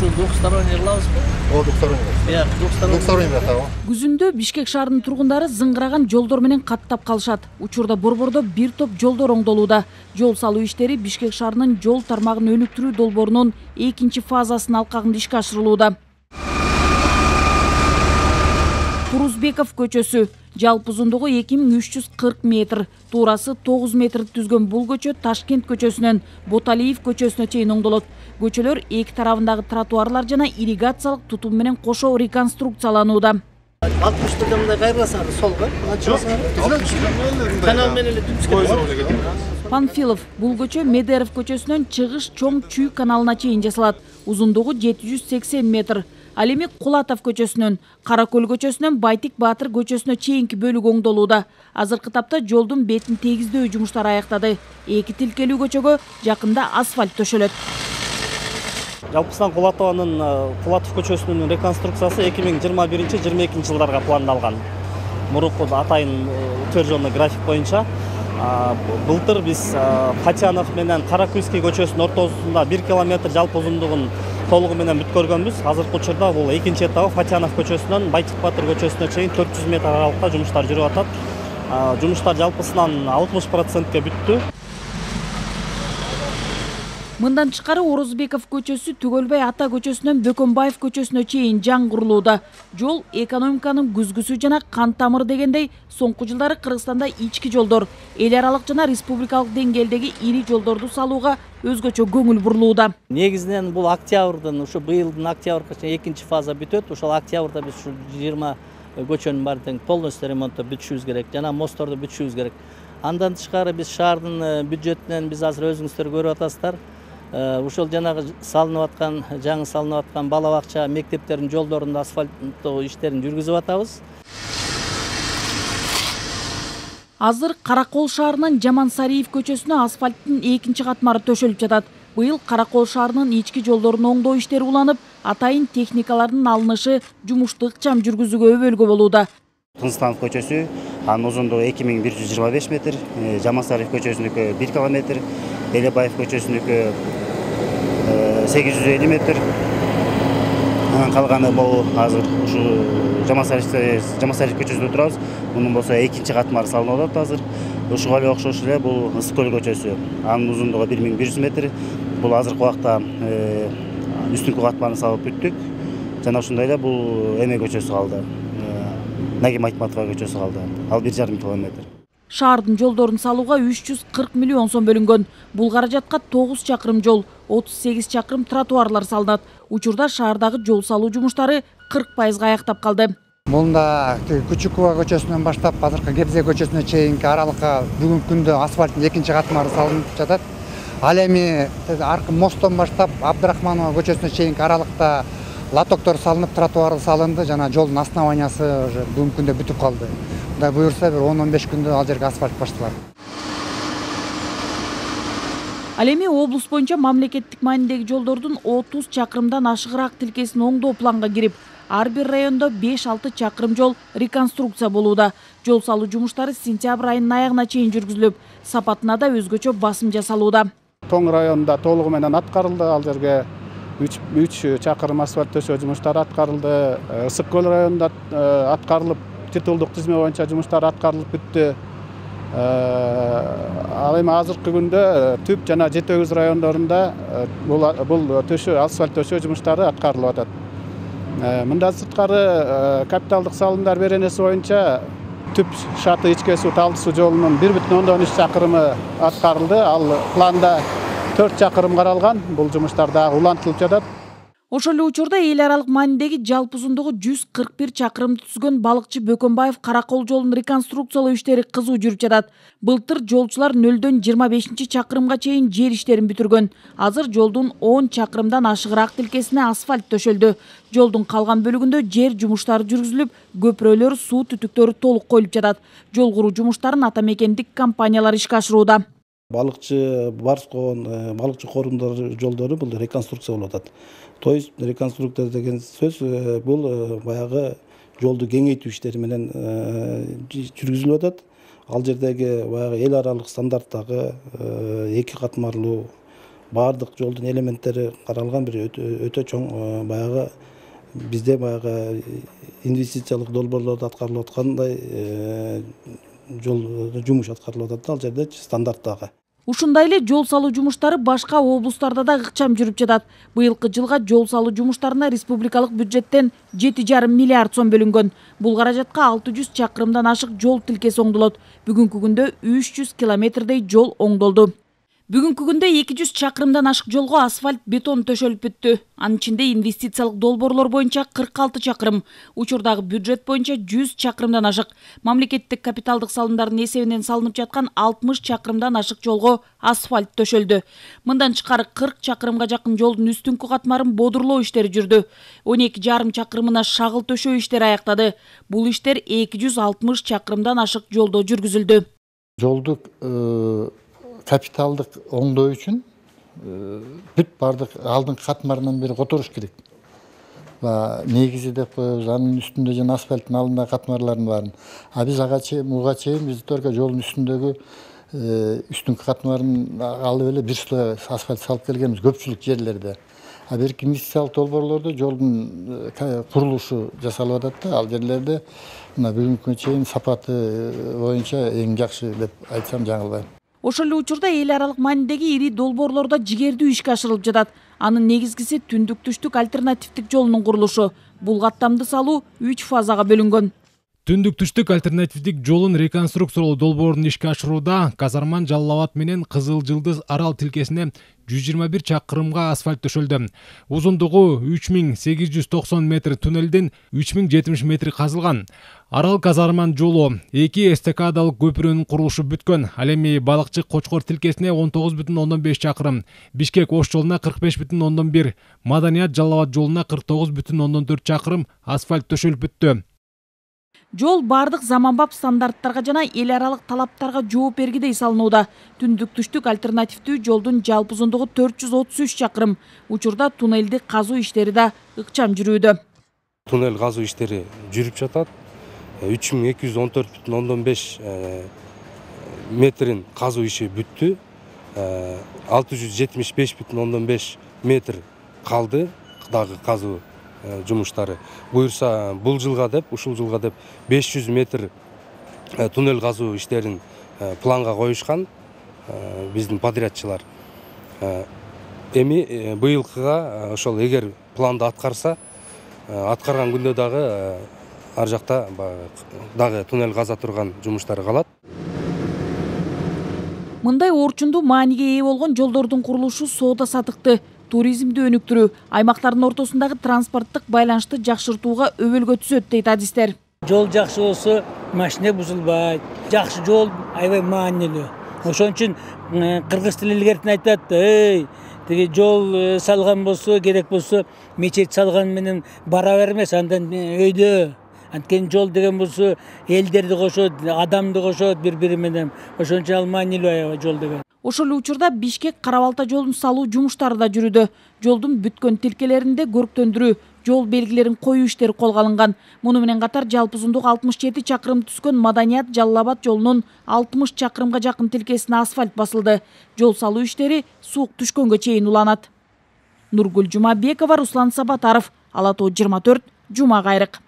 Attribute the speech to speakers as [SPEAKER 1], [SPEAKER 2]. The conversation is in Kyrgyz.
[SPEAKER 1] ушул двухсторонний кылабызбы?
[SPEAKER 2] О, двухсторонний. Двухсторонний атабы.
[SPEAKER 3] Күзүндө Бишкек шаарынын тургундары зыңгыраган жолдор менен каттап калышат. Учурда Борбордо бир топ жолдор оңдолууда. Жол салуу иштери Бишкек шаарынын жол тармагын өнүктүрүү долбоорунун экинчи фазасынын алкагында ишке ашырылууда. Турузбеков көчөсү жалпы узундугу 2340 метр, туурасы 9 метр түзгөн бул көчө Ташкент көчөсүнөн Боталиев көчөсүнө чейин оңдолот. Көчөлөр эки тарабындагы тротуарлар жана ирригациялык тутум менен кошо реконструкцияланууда.
[SPEAKER 1] 60 мындай кайрылсаңыз солго, канал менен эле түзүп.
[SPEAKER 3] Панфилов бул көчө Медеров көчөсүнөн чыгыш Чоң Чүй каналына чейин жасалат. Узундугу 780 метр. Ал эми Кулатов көчөсүнөн Каракөл көчөсүнөн Байтик Баатыр көчөсүнө чейинки бөлүк оңдолууда. Азыркы тапта жолдун бетин тегиздөө жумуштары аяктады. Эки тилкелүү көчөгө жакында асфальт төшөлөт.
[SPEAKER 4] Жалпысынан Кулатов көчөсүнүн реконструкциясы 2021-22 жылдарга пландалган. Мурунку атайын утвержденный график боюнча былтыр биз Фатянов менен Каракульский көчөсүнүн ортосунда 1 километр жалпы узундугун толугу менен бүткөргөнбүз. Азыркы учурда бул экинчи этабы Фатянов көчөсүнөн Байтик Батыр көчөсүнө чейин 400 метр аралыкта жумуштар жүрүп атат. Жумуштар жалпысынан 60%ке бүттү.
[SPEAKER 3] Мындан тышкары Орозбеков көчөсү Түгөлбай Ата көчөсүнөн Бөкөнбаев көчөсүнө чейин жаңгырылууда. Жол экономиканын күзгүсү жана кан тамыры дегендей, соңку жылдары Кыргызстанда ички жолдор, эл аралык жана республикалык деңгээлдеги ири жолдорду салууга өзгөчө көңүл бурулууда.
[SPEAKER 4] Негизинен бул октябрдын, ушу быйылдын октябрга чейин экинчи фаза бүтөт. Ошол октябрда биз ушу 20 көчөнүн баарын полностью ремонттоп бүтүшүбүз керек, жана мостторду бүтүшүбүз керек. Андан тышкары биз шаардын бюджетинен биз азыр өзүңүздөр көрүп атасыздар. Ушул жанагы салынып аткан, жаңы салынып аткан бала бакча, мектептердин жолдорунда асфальттоо иштерин жүргүзүп атабыз.
[SPEAKER 3] Азыр Каракол шаарынын Жамансариев көчөсүнө асфальттын экинчи катмары төшөлүп жатат. Быйыл Каракол шаарынын ички жолдорун оңдоо иштери уланып, атайын техникалардын алынышы жумушту ыкчам жүргүзүүгө өбөлгө болууда.
[SPEAKER 5] Тынстанов көчөсү, анын узундугу 2125 метр, Жамансариев көчөсүнүкү 1 километр, Элебаев көчөсүнүкү 850 метр. Калганы бул азыр ушу Жамансариев көчөсүндө турабыз. Мунун болсо экинчи катмары салынып атат азыр. Ушуга эле окшош эле бул Ысык көл көчөсү. Анын узундугу 1100 метр. Бул азыркы убакта үстүнкү катмарын салып бүттүк. Жана ушундай эле бул Эме көчөсү калды. Нагим Айтматова көчөсү калды. Ал 1,5 километр.
[SPEAKER 3] Шаардын жолдорун салууга 340 миллион сом бөлүнгөн. Бул каражатка 9 чакырым жол, 38 чакырым тротуарлар салынат. Учурда шаардагы жол салуу жумуштары 40% аяктап калды.
[SPEAKER 6] Мында Күчүкова көчөсүнөн баштап азыркы Гебзе көчөсүнө чейинки аралыкка бүгүнкү күндө асфальттын экинчи катмары салынып жатат. Ал эми аркы мосттон баштап Абдрахманова көчөсүнө чейинки аралыкта лотоктор салынып, тротуар салынды, жана жолдун основаниясы уже бүгүнкү күндө бүтүп калды. Мындай буюрса бир 10-15 күндө ал жерге асфальт башталат.
[SPEAKER 3] Ал эми облус боюнча мамлекеттик маанидеги жолдордун 30 чакырымдан ашыгыраак тилкесин оңдоо планга кирип, ар бир райондо 5-6 чакырым жол реконструкция болууда. Жол салуу жумуштары сентябрь айынын аягына чейин жүргүзүлүп, сапатына да өзгөчө басым жасалууда.
[SPEAKER 7] Тоң районунда толугу менен аткарылды, ал жерге 3 чакырым асфальт төшөө жумуштары аткарылды. Ысык көл районунда аткарылып, титулдук тизме боюнча жумуштар аткарылып бүттү. Ал эми азыркы күндө Түп жана Жети Өгүз райондорунда бул асфальт төшөө жумуштары аткарылып атат. Мындан сырткары капиталдык салымдар беренеси боюнча Түп Шаты ичке суу Талды суу жолунун 1,13 чакырымы аткарылды. Ал планда 4 чакырым каралган. Бул жумуштар дагы улантылып жатат.
[SPEAKER 3] Ошол эле учурда эл аралык маанидеги жалпы узундугу 141 чакырымды түзгөн балыкчы Бөкөнбаев Каракол жолун реконструкциялоо иштери кызуу жүрүп жатат. Былтыр жолчулар 0дөн 25 чакырымга чейин жер иштерин бүтүргөн. Азыр жолдун 10 чакырымдан ашыгыраак тилкесине асфальт төшөлдү. Жолдун калган бөлүгүндө жер жумуштары жүргүзүлүп, көпүрөлөр, суу түтүктөрү толук коюлуп жатат. Жол куруу жумуштарын ата мекендик компаниялар ишке ашырууда.
[SPEAKER 8] Балыкчы Барскон, балыкчы корумдар жолдору бул реконструкция болуп атат. То есть реконструкция деген сөз бул баягы жолду кеңейтүү иштери менен жүргүзүлүп атат. Ал жердеги баягы эл аралык стандарттагы 2 катмарлуу баардык жолдун элементтери каралган бир өтө чоң баягы бизде баягы инвестициялык долбоорлордо аткарылып аткандай жол жумуш аткарылып атат. Ал жерде стандарттагы.
[SPEAKER 3] Ушундай эле жол салуу жумуштары башка облустарда да ыкчам жүрүп жатат. Быйылкы жылга жол салуу жумуштарына республикалык бюджеттен 7,5 миллиард сом бөлүнгөн. Бул каражатка 600 чакырымдан ашык жол тилкеси оңдолот. Бүгүнкү күндө 300 километрдей жол оңдолду. Бүгүнкү күндө 200 чакырымдан ашык жолго асфальт бетон төшөлүп бүттү. Анын ичинде инвестициялык долбоорлор боюнча 46 чакырым, учурдагы бюджет боюнча 100 чакырымдан ашык. Мамлекеттик капиталдык салымдардын эсебинен салынып жаткан 60 чакырымдан ашык жолго асфальт төшөлдү. Мындан тышкары 40 чакырымга жакын жолдун үстүңкү катмарын бодурлоо иштери жүрдү. 12,5 чакырымына шагыл төшөө иштери аяктады. Бул иштер 260 чакырымдан ашык жолдо жүргүзүлдү.
[SPEAKER 2] Жолду капиталдык оңдоо үчүн бүт бардык алдыңкы катмарынан бери которуш керек. Негизи деп коебуз, анын үстүндө жана асфальттын алдындагы катмарлардын баарын. Биз буга чейин биз только жолдун үстүндөгү үстүңкү катмарын алып эле бир слой асфальт салып келгенбиз көпчүлүк жерлерде. Берки инвестициялык долбоорлордо жолдун курулушу жасалып атат да, ал жерлерде мына бүгүнкү чейин сапаты боюнча эң жакшы деп айтсам жаңылбайм.
[SPEAKER 3] Ошол эле учурда эл аралык маанидеги ири долбоорлордо жигердүү ишке ашырылып жатат. Анын негизгиси түндүк-түштүк альтернативдик жолунун курулушу. Бул каттамды салуу 3 фазага бөлүнгөн.
[SPEAKER 9] Түндүк-түштүк альтернативдик жолун реконструкциялоо долбоорун ишке ашырууда Казарман Жалал Абад менен Кызыл Жылдыз арал тилкесине 121 чакырымга асфальт төшөлдү. Узундугу 3890 метр туннелден 3070 метр казылган. Арал Казарман жолу 2 эстакадалык көпүрөнүн курулушу бүткөн. Ал эми Балыкчы Кочкор тилкесине 19,5 чакырым, Бишкек Ош жолуна 45,1, Маданият Жалал Абад жолуна 49,4 чакырым асфальт төшөлүп бүттү.
[SPEAKER 3] Жол бардык заманбап стандарттарга жана эл аралык талаптарга жооп бергидей салынууда. Түндүк-түштүк альтернативдүү жолдун жалпы узундугу 433 чакырым. Учурда туннелди казуу иштери да ыкчам жүрүүдө.
[SPEAKER 10] Туннел казуу иштери жүрүп жатат. 3214,5 метрин казуу иши бүттү. 675,5 метр калды дагы казуу жумуштары. Буюрса бул жылга деп, ушул жылга деп 500 метр туннел казуу иштерин планга коюшкан биздин подрядчылар. Эми быйылкыга ошол эгер планды аткарса, аткарган күндө дагы ар жакта дагы туннел каза турган жумуштары калат.
[SPEAKER 3] Мындай орчундуу мааниге ээ болгон жолдордун курулушу соода сатыкты, туризмди өнүктүрүү, аймактардын ортосундагы транспорттук байланышты жакшыртууга өбөлгө түзөт дейт адистер.
[SPEAKER 11] Жол жакшы болсо машина бузулбайт. Жакшы жол аябай маанилүү. Ошон үчүн кыргыз тили илгертин айтат, тиги жол салган болсо, керек болсо мечет салган менен бара бермес, андан өйдө. Анткени жол деген болсо элдерди кошот, адамды кошот бири-бири менен. Ошон үчүн ал маанилүү аябай жол деген.
[SPEAKER 3] Ошол эле учурда Бишкек Кара-Балта жолун салуу жумуштары да жүрүүдө. Жолдун бүткөн тилкелеринде көрктөндүрүү, жол белгилерин коюу иштери колго алынган. Муну менен катар жалпы узундугу 67 чакырым түзгөн Маданият Жалал Абад жолунун 60 чакырымга жакын тилкесине асфальт басылды. Жол салуу иштери суук түшкөнгө чейин уланат. Нургүл Жумабекова, Руслан Сабатаров, Ала Тоо 24, Жума Кайрык.